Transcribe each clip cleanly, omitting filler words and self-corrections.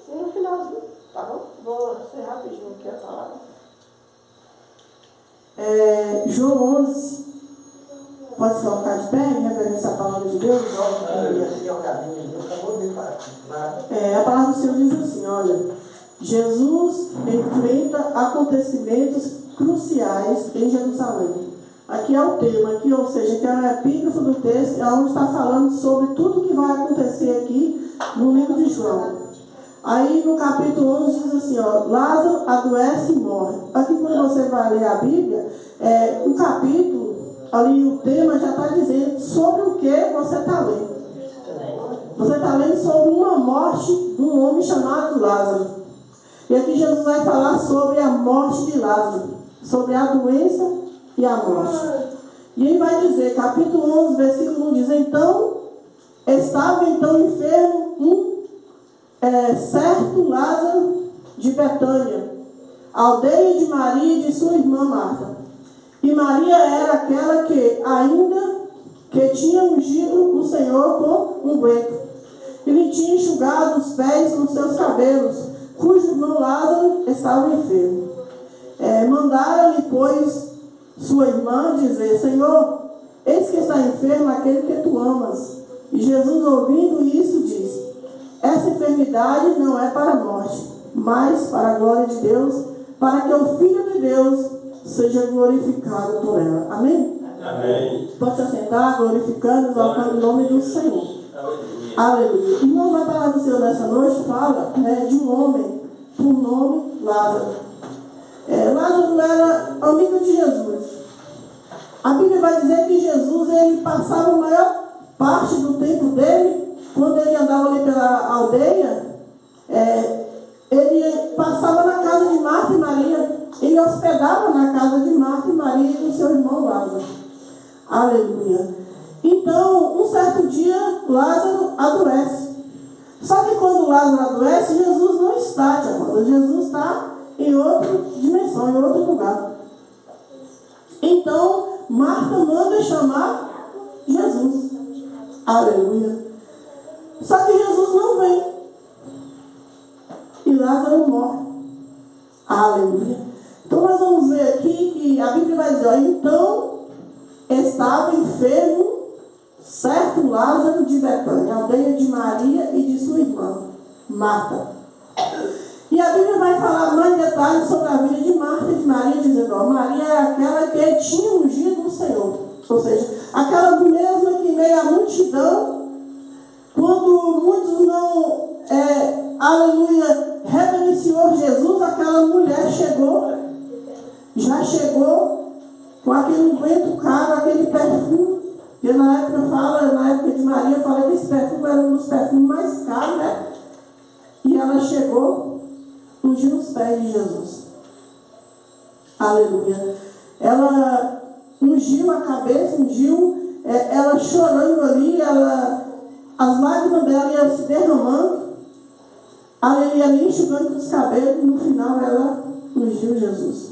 Sim, no finalzinho, tá bom? Vou ser rapidinho aqui a palavra. João 11. Pode se colocar de pé em reverência à palavra de Deus? A palavra do Senhor diz assim, olha, Jesus enfrenta acontecimentos cruciais em Jerusalém. Aqui é o tema, aqui, ou seja, que é o epígrafo do texto, é onde está falando sobre tudo que vai acontecer aqui no livro de João. Aí no capítulo 11 diz assim, ó, Lázaro adoece e morre. Aqui quando você vai ler a Bíblia, o capítulo, ali o tema já está dizendo sobre o que você está lendo. Você está lendo sobre uma morte de um homem chamado Lázaro. E aqui Jesus vai falar sobre a morte de Lázaro, sobre a doença e a morte. E ele vai dizer, capítulo 11, versículo 1, diz, estava enfermo certo Lázaro de Betânia, aldeia de Maria e de sua irmã Marta. E Maria era aquela que tinha ungido o Senhor com unguento. Ele tinha enxugado os pés com seus cabelos, cujo irmão Lázaro estava enfermo. Mandaram-lhe, pois, sua irmã dizer, Senhor, eis que está enfermo aquele que tu amas. E Jesus, ouvindo isso, disse, essa enfermidade não é para a morte, mas para a glória de Deus, para que o Filho de Deus seja glorificado por ela. Amém? Amém. Pode se assentar, glorificando, exaltando o nome do Senhor. Aleluia. Irmãos, a palavra do Senhor nessa noite fala de um homem por nome Lázaro. Lázaro era amigo de Jesus. A Bíblia vai dizer que Jesus ele passava a maior parte do tempo dele, quando ele andava ali pela aldeia, ele passava na casa de Marta e Maria. Ele hospedava na casa de Marta e Maria e do seu irmão Lázaro. Aleluia. Então, um certo dia, Lázaro adoece. Só que quando Lázaro adoece, Jesus não está, tia Rosa. Jesus está em outra dimensão, em outro lugar. Então, Marta manda chamar Jesus. Aleluia. Só que Jesus não vem. E Lázaro morre. Aleluia. Então nós vamos ver aqui que a Bíblia vai dizer, então estava enfermo certo Lázaro de Betânia, aldeia de Maria e de sua irmã, Marta. E a Bíblia vai falar mais detalhes sobre a vida de Marta e de Maria, dizendo, Maria é aquela que tinha ungido o Senhor. Ou seja, aquela mesma que meio à multidão, quando muitos não, reverenciou Jesus, aquela mulher já chegou com aquele unguento caro, aquele perfume, que na época de Maria, fala que esse perfume era um dos perfumes mais caros, né? E ela chegou ungindo os pés de Jesus. Aleluia. Ela ungiu a cabeça, ela chorando ali, as lágrimas dela iam se derramando, ela ia ali enxugando os cabelos, e no final ela ungiu Jesus.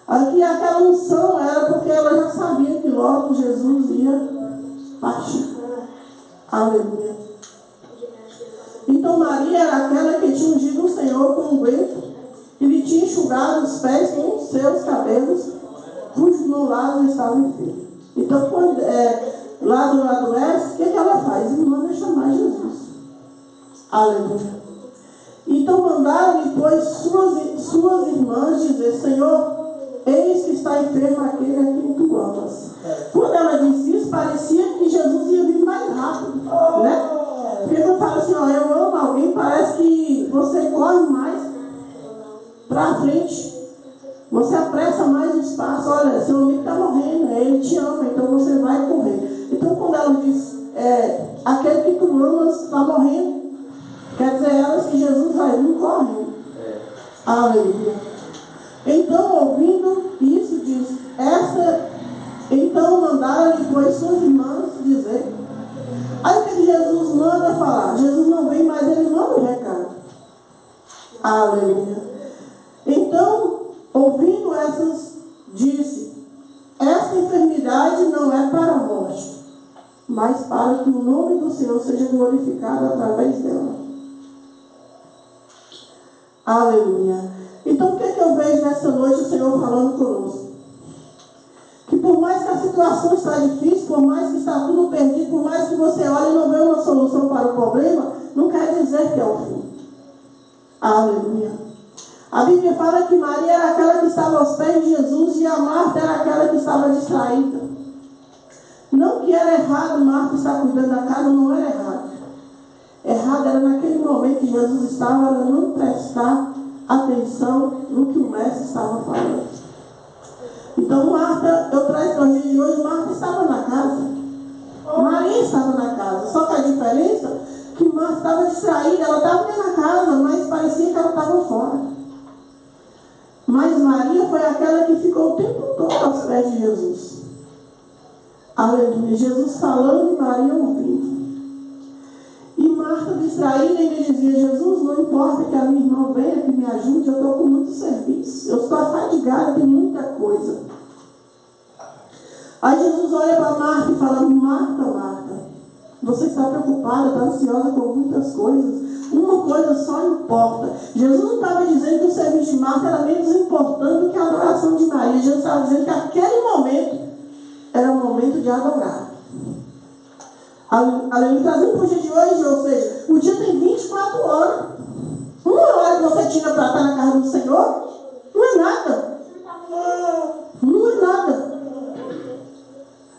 Aqui aquela unção era porque ela já sabia que logo Jesus ia partir. Aleluia. Então Maria era aquela que tinha ungido o Senhor com unguento, e lhe tinha enxugado os pés com os seus cabelos, cujo irmão Lázaro estava enfermo. Então quando Lázaro adoece, o que ela faz? Ele manda chamar Jesus. Aleluia. Então mandaram-lhe, pois, suas irmãs dizer, Senhor, eis que está enfermo aquele a quem tu amas. Quando ela disse isso, parecia que Jesus ia vir mais rápido, né? Porque quando fala assim, eu amo alguém, parece que você corre mais para frente. Você apressa mais os passos. Olha, seu amigo está morrendo, ele te ama, então você vai correr. Então quando ela diz, aquele que tu amas está morrendo, quer dizer elas que Jesus vai vir correndo. Aleluia. Então, ouvindo isso, diz, então mandaram-lhe, pois, suas irmãs dizer. Aí o que Jesus manda falar? Jesus não vem, mas ele manda o recado. Aleluia. Então, ouvindo essas, disse, essa enfermidade não é para a morte, mas para que o o nome do Senhor seja glorificado através dela. Aleluia. Então, o que é que eu vejo nessa noite o Senhor falando conosco? Que por mais que a situação está difícil, por mais que está tudo perdido, por mais que você olhe e não vê uma solução para o problema, não quer dizer que é o fim. Aleluia. A Bíblia fala que Maria era aquela que estava aos pés de Jesus e a Marta era aquela que estava distraída. Não que era errado Marta estar cuidando da casa, não era errado. Errado era naquele momento que Jesus estava, ela não prestar atenção no que o mestre estava falando. Então Marta, eu trago para os dias de hoje, Marta estava na casa. Maria estava na casa. Só que a diferença é que Marta estava distraída, ela estava dentro da casa, mas parecia que ela estava fora. Mas Maria foi aquela que ficou o tempo todo aos pés de Jesus. Aleluia. Jesus falando e Maria ouvindo. E Marta distraída ainda dizia: Jesus, não importa que a minha irmã venha, que me ajude, eu estou com muito serviço. Eu estou afadigada, tem muita coisa. Aí Jesus olha para Marta e fala: Marta, Marta, você está preocupada, está ansiosa com muitas coisas. Uma coisa só importa. Jesus não estava dizendo que o serviço de Marta era menos importante do que a adoração de Maria. Jesus estava dizendo que aquele momento era o momento de adorar. Aleluia. Trazendo para o dia de hoje, ou seja, o dia tem 24 horas. Uma hora que você tira para estar na casa do Senhor, não é nada. Não é nada.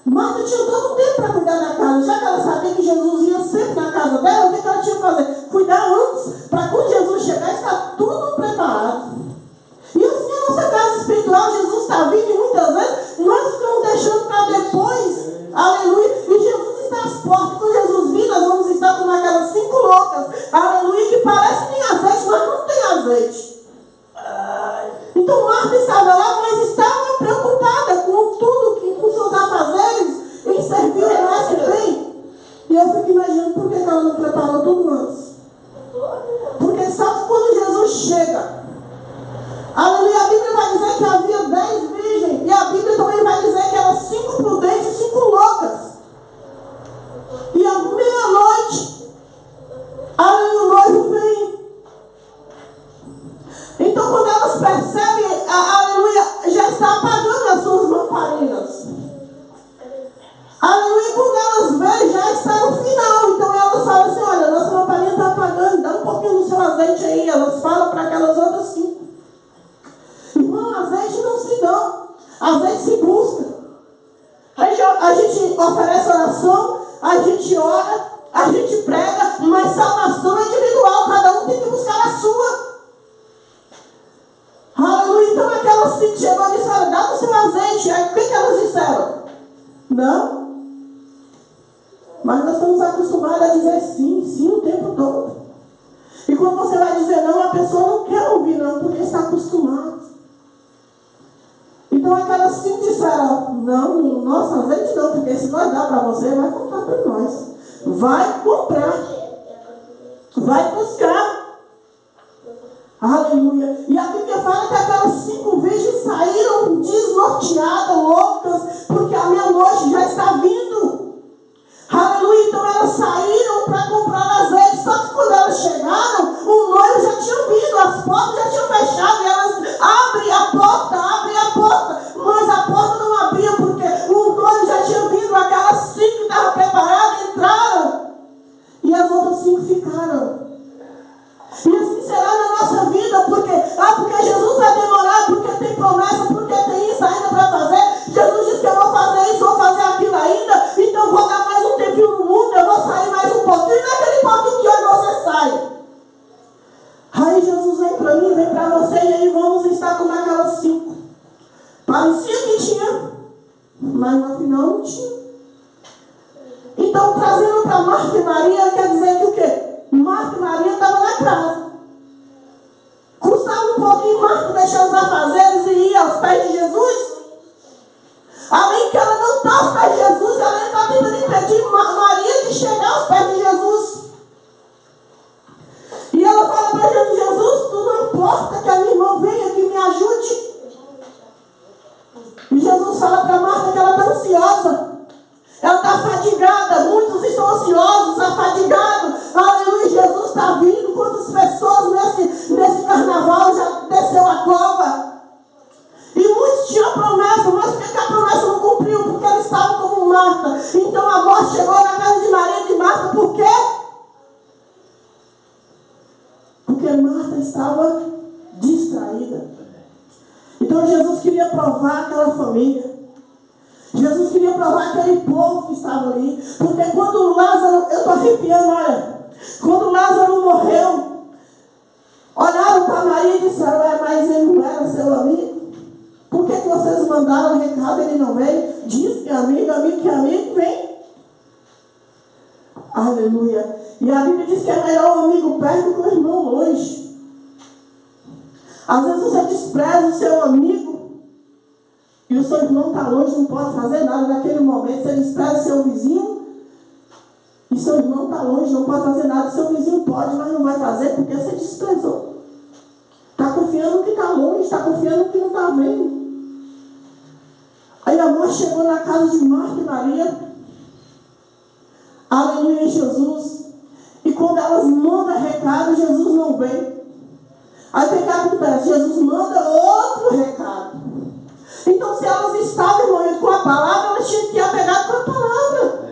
Marta tinha todo o tempo para cuidar da casa. Já que ela sabia que Jesus ia sempre na casa dela, o que ela tinha que fazer? Cuidar antes, para quando Jesus chegar, estar tudo preparado. E assim a nossa casa espiritual, Jesus está vindo e muitas vezes nós ficamos deixando para depois. Aleluia. E Jesus está às portas. Quando Jesus vir, nós vamos estar como aquelas 5 loucas. Aleluia. Que parece que tem azeite, mas não tem azeite. Então Marta estava lá, mas estava preocupada com tudo, com seus afazeres, em servir o mestre bem. E eu fico imaginando por que ela não preparou tudo antes. Porque sabe que quando Jesus chega, aleluia, a Bíblia vai dizer que havia 10 virgens. E a Bíblia também vai dizer que eram 5 prudentes e 5 loucas. E à meia-noite, aleluia, o noivo vem. Então quando elas percebem, aleluia, já está apagando as suas lamparinas. Aleluia, quando elas veem, já está no final. Então elas falam assim: olha, nossa lamparina está apagando, dá um pouquinho do seu azeite aí. Elas falam para aquelas outras 5. Irmão, azeite não se dá, azeite se busca. A gente oferece oração, a gente ora, a gente prega, mas salvação é individual, cada um tem que buscar a sua. Aleluia. Então aquelas 5 chegou e disseram: dá o seu azeite. Aí o que elas disseram? Não. Mas nós estamos acostumados a dizer sim, sim o tempo todo. E quando você vai dizer não, a pessoa não quer ouvir não, porque está acostumado. Então aquelas 5 disseram: não, nosso azeite não, porque se nós dar para você, vai faltar para nós. Vai comprar. Vai buscar. Aleluia. E a Bíblia fala que aquelas 5 virgens saíram desnorteadas, loucas, porque a meia-noite já está vindo. Aleluia. Então elas saíram para comprar azeite. Só que quando elas chegaram, o noivo já tinha vindo, as portas já tinham fechado. E elas abrem a porta. Mas a porta não abria porque o noivo já tinha vindo. Aquelas 5 que estavam preparadas entraram. E as outras 5 ficaram. E assim será na nossa vida, porque Jesus vai demorar, porque tem promessa, porque tem isso ainda para fazer. Jesus disse que eu vou fazer isso, vou fazer aquilo ainda, então vou dar mais um tempinho no mundo, eu vou sair mais um pouquinho, e naquele pouquinho que hoje você sai. Aí Jesus vem para mim, vem para você, e aí vamos estar como aquelas 5. Parecia que tinha, mas no final não tinha. Então, trazendo para Marta e Maria, quer dizer que o quê? Marta e Maria estavam na casa. Custava um pouquinho Marta deixar os afazeres e ir aos pés estava distraída. Então Jesus queria provar aquela família. Jesus queria provar aquele povo que estava ali. Porque quando Lázaro, eu estou arrepiando, olha. Quando Lázaro morreu, olharam para Maria e disseram: mas ele não era seu amigo? Por que vocês mandaram o recado e ele não veio? Diz que é amigo, amigo que é amigo, vem. Aleluia. E a Bíblia diz que é melhor o amigo perto que o irmão longe. Às vezes você despreza o seu amigo e o seu irmão está longe, não pode fazer nada naquele momento. Você despreza o seu vizinho e seu irmão está longe, não pode fazer nada. Seu vizinho pode, mas não vai fazer porque você desprezou. Está confiando no que está longe, está confiando no que não está vendo. Aí a morte chegou na casa de Marta e Maria. Aleluia, Jesus. E quando elas mandam recado, Jesus não vem. Aí o que acontece? Jesus manda outro recado. Então, se elas estavam envolvidas com a palavra, elas tinham que ir apegadas com a palavra.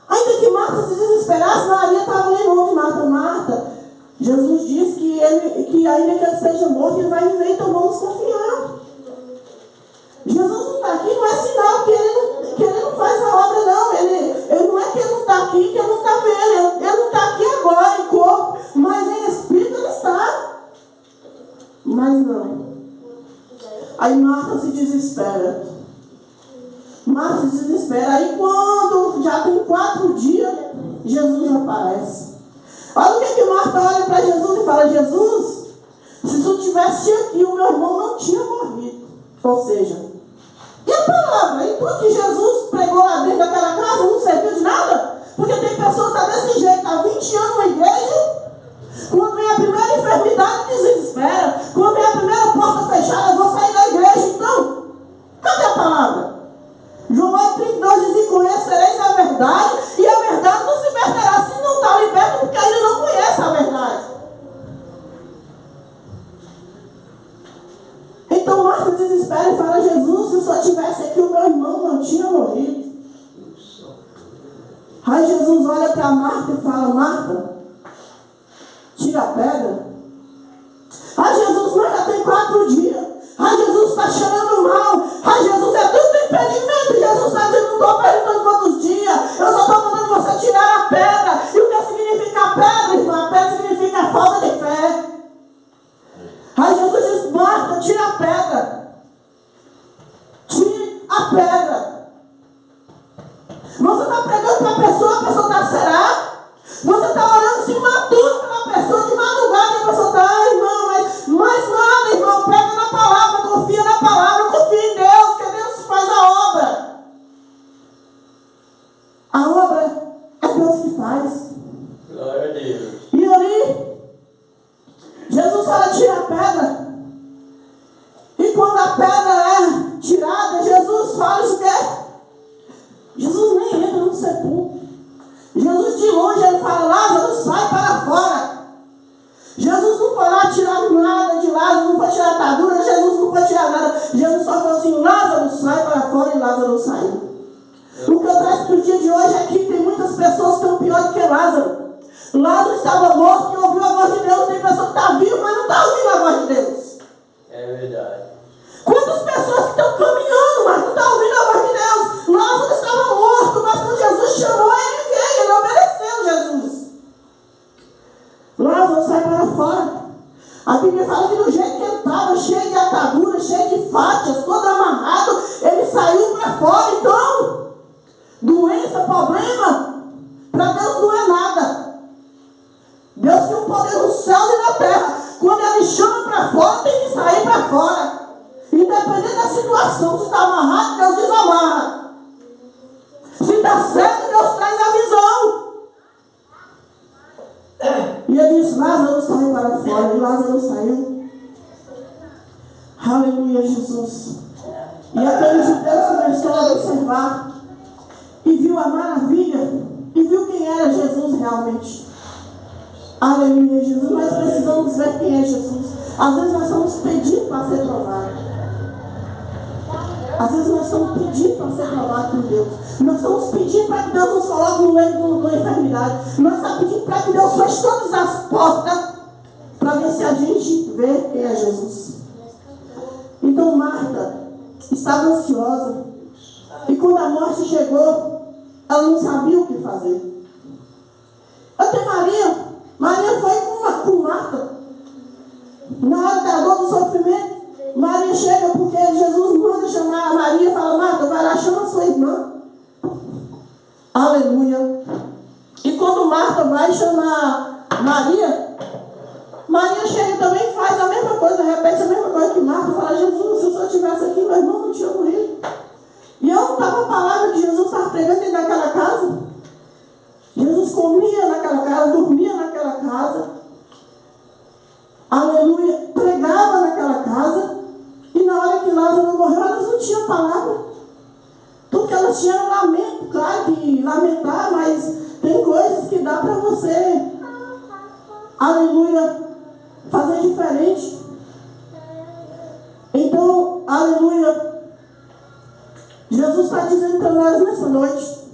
Ainda que Marta se desesperasse, Maria estava ali longe de Marta. Marta, Jesus diz que ainda que ele esteja morto, ele vai viver, então vamos confiar. Jesus não está aqui, não é sinal que ele não faz a obra, não. Ele não é que ele não está aqui, que ele não está vendo. Ele não está aqui agora em corpo, mas em espírito ele está. Mas não. Aí Marta se desespera. Marta se desespera. Aí quando já tem 4 dias, Jesus aparece. Olha o que Marta olha para Jesus e fala: Jesus, se tu estivesse aqui, o meu irmão não tinha morrido. Ou seja, e a palavra? E tudo que Jesus pregou lá dentro daquela casa não serviu de nada? Porque tem pessoas que estão desse jeito, há 20 anos na igreja. Quando vem a primeira enfermidade, desespera. Quando vem a primeira porta fechada, eu vou sair da igreja. Então, cadê a palavra? João 8,32 diz: e conhecereis a verdade, e a verdade nos libertará. Se não está liberto, porque ainda não conhece a verdade. Então Marta desespera e fala: Jesus, se só tivesse aqui, o meu irmão não tinha morrido. Aí Jesus olha para Marta e fala: Marta, tira a pedra. Ai, Jesus, mas já tem 4 dias. Ai, Jesus está cheirando mal. Ai, Jesus, é tudo impedimento. Jesus está dizendo: não estou perguntando quantos dias. Eu só estou mandando você tirar a pedra. E o que significa a pedra, irmã? A pedra significa a falta de fé. Aí Jesus diz: Marta, tira a pedra. Tire a pedra. Você está pregando para a pessoa está: será? Você está orando se matando pela pessoa de madrugada e a pessoa está: ah, irmão, mas nada, irmão, pega na palavra, confia na palavra, confia em Deus, que Deus faz a obra. A obra é Deus que faz. Glória a Deus. E ali, Jesus fala: tira a pedra. E quando a pedra é tirada, Jesus fala isso que Jesus nem entra no sepulcro. Jesus de longe ele fala: Lázaro, sai para fora. Jesus não foi lá tirar nada de Lázaro, não foi tirar a atadura, Jesus não foi tirar nada. Jesus só falou assim: Lázaro, sai para fora, e Lázaro saiu. O que eu trago para o dia de hoje é que tem muitas pessoas que estão pior do que Lázaro. Lázaro estava morto e ouviu a voz de Deus. Tem pessoa que está viva, mas não está ouvindo a voz de Deus. É verdade. Quantas pessoas que estão caminhando, mas não estão ouvindo a voz de Deus? Lázaro estava morto, mas quando Jesus chamou, ele veio, ele obedeceu Jesus. Lázaro sai para fora. A Bíblia fala que do jeito que ele estava, cheio de ataduras, cheio de fatias, todo amarrado, ele saiu para fora. Então, doença, problema, para Deus não é nada. Deus tem um poder nos céus e na terra. Quando ele chama para fora, tem que sair para fora. Independente da situação, se está amarrado, Deus desamarra. Se está certo, Deus traz a visão. E ele diz: Lázaro saiu para fora. E Lázaro saiu. Aleluia, Jesus. E aquele judeu começou a observar e viu a maravilha e viu quem era Jesus realmente. Aleluia, Jesus. Nós precisamos ver quem é Jesus. Às vezes nós estamos pedindo para ser provados. Às vezes nós estamos pedindo para ser provados por Deus. Nós estamos pedindo para que Deus nos coloque no meio da enfermidade. Nós estamos pedindo para que Deus feche todas as portas. saber se a gente vê quem é Jesus. Então Marta estava ansiosa. E quando a morte chegou, ela não sabia o que fazer. Até Maria foi com Marta. Na hora da dor, do sofrimento, Maria chega porque Jesus manda chamar a Maria e fala: Marta, vai lá, chama a sua irmã. Aleluia. E quando Marta vai chamar Maria chega também, faz a mesma coisa, repete a mesma coisa que Marta, fala: Jesus, se eu só estivesse aqui, meu irmão não tinha morrido. E eu não estava a palavra que Jesus estava pregando dentro daquela casa. Jesus comia naquela casa, dormia naquela casa. Aleluia. Pregava naquela casa. E na hora que Lázaro morreu, elas não tinham palavra. Tudo que elas tinham era lamento. Claro que lamentar, mas tem coisas que dá para você, aleluia, fazer diferente. Então, aleluia, Jesus está dizendo para nós nessa noite: